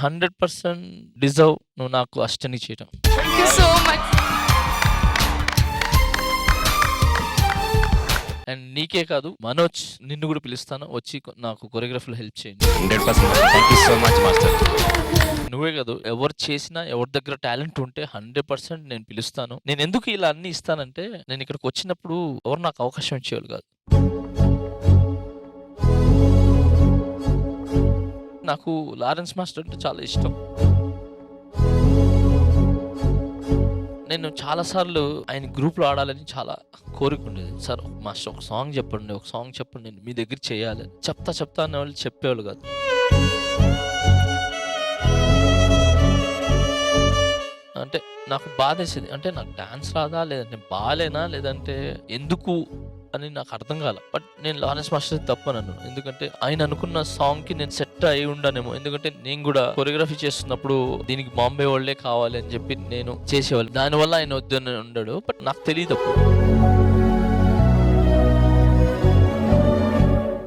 100% deserve నువ్వు నాకు అష్టని చేయడం. Thank you so much. And నీకే కాదు మనోజ్ నిన్ను కూడా పిలుస్తాను, వచ్చి నాకు కొరియోగ్రఫీలో హెల్ప్ చేయండి. 100% thank you so much master. నువ్వే కాదు ఎవరు చేసినా ఎవరి దగ్గర టాలెంట్ ఉంటే 100% నేను పిలుస్తాను. నేను ఎందుకు ఇలా అన్ని ఇస్తానంటే నేను ఇక్కడికి వచ్చినప్పుడు ఎవరు నాకు అవకాశం ఇచ్చేవాళ్ళు కాదు. నాకు లారెన్స్ మాస్టర్ అంటే చాలా ఇష్టం. నేను చాలాసార్లు ఆయన గ్రూప్లో ఆడాలని చాలా కోరిక ఉండేది. సార్ మాస్టర్ ఒక సాంగ్ చెప్పండి, నేను మీ దగ్గర చేయాలి చెప్తా అనే వాళ్ళు చెప్పేవాళ్ళు కాదు. అంటే నాకు బాధేసేది, అంటే నాకు డాన్స్ రాదా, లేదంటే బాలేనా, లేదంటే ఎందుకు అని నాకు అర్థం కాల. బట్ నేను లారెన్స్ మాస్టర్ తప్పనను, ఎందుకంటే ఆయన అనుకున్న సాంగ్ కి నేను సెట్ అయి ఉండనేమో. ఎందుకంటే నేను కూడా కొరియోగ్రఫీ చేస్తున్నప్పుడు దీనికి బాంబే వాళ్ళే కావాలి అని చెప్పి నేను చేసేవాళ్ళు, దానివల్ల ఆయన వద్దని ఉండడు. బట్ నాకు తెలియదు అప్పుడు.